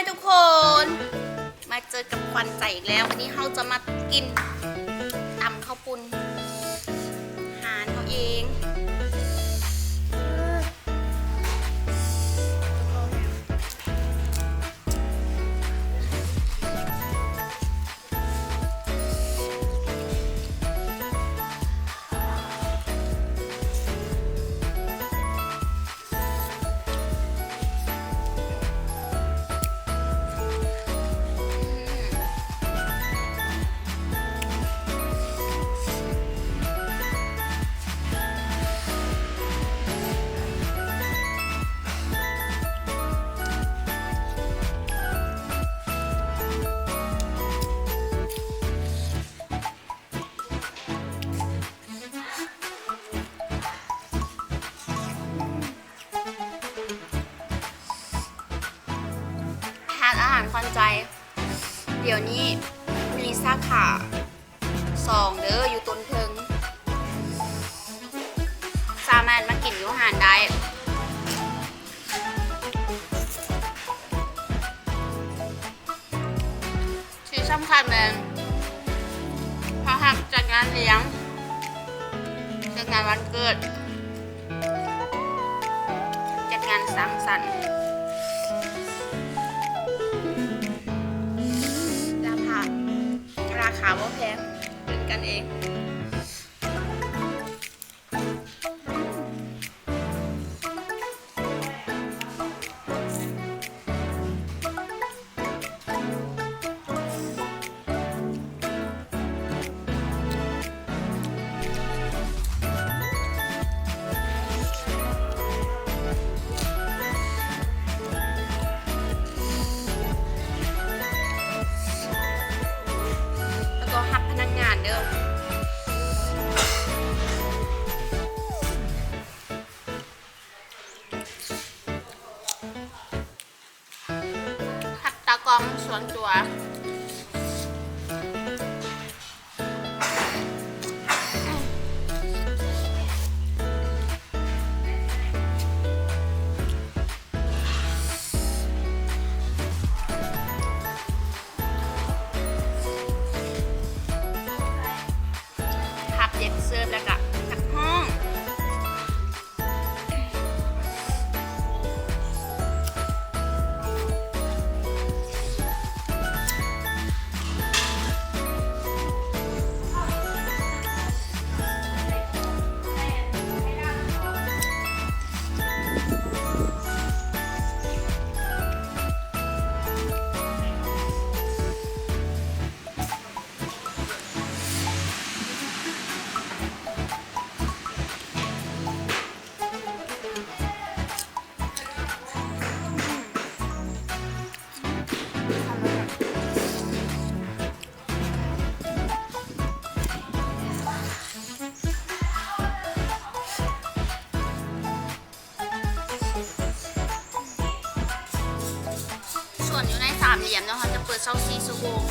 ทุกคนมาเจอกับควันใจอีกแล้ววันนี้เราจะมากินตำข้าวปุ้นหารเขาเองอาหารควันใจเดี๋ยวนี้มีสาขา2เด้ออยู่ต้นเพิงสามารถมากินอยู่อาหารได้ที่สำคัญเลยพอทำจัดงานเลี้ยงจัดงานวันเกิดจัดงานสังสรรค์ราคาว่าแพงเป็นกันเองตากล้องส่วนตัวขับเย็บเสื้อแล้วก็ขัดห้องอยู่ใน3 เหลี่ยมแล้วเขาจะเปิด24 ชั่วโมง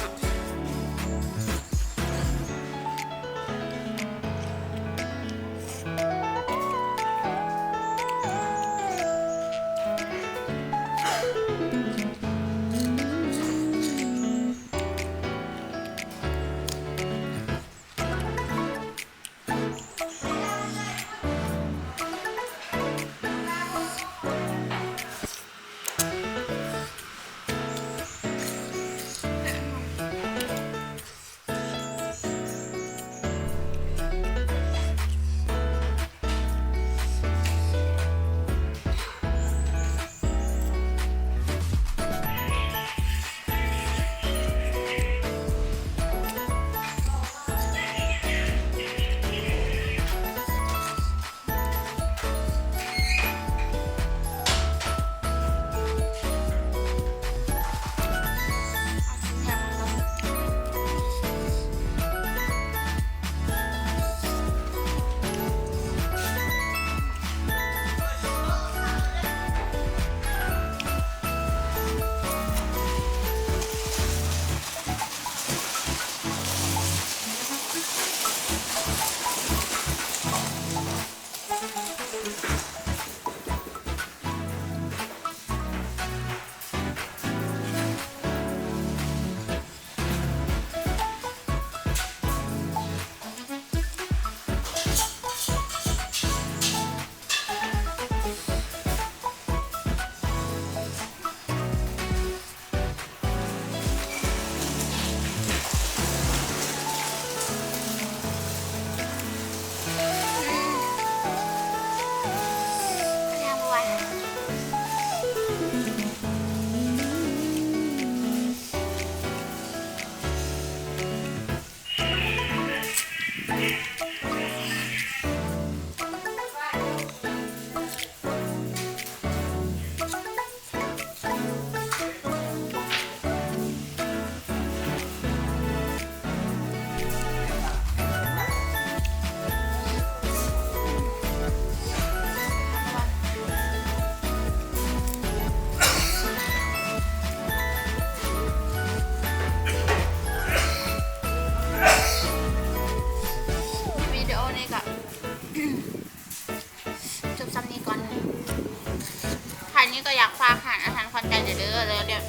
แล้วเดี๋ยว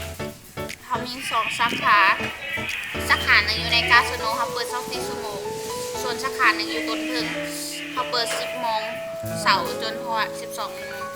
เขามี2 สาขา สาขาหนึ่งอยู่ในกาสโนเขาเปิด24 ชั่วโมง ส่วนสาขาหนึ่งอยู่ต้นพึ่งเขาเปิด10 โมงเสาร์จนถึง12 โมง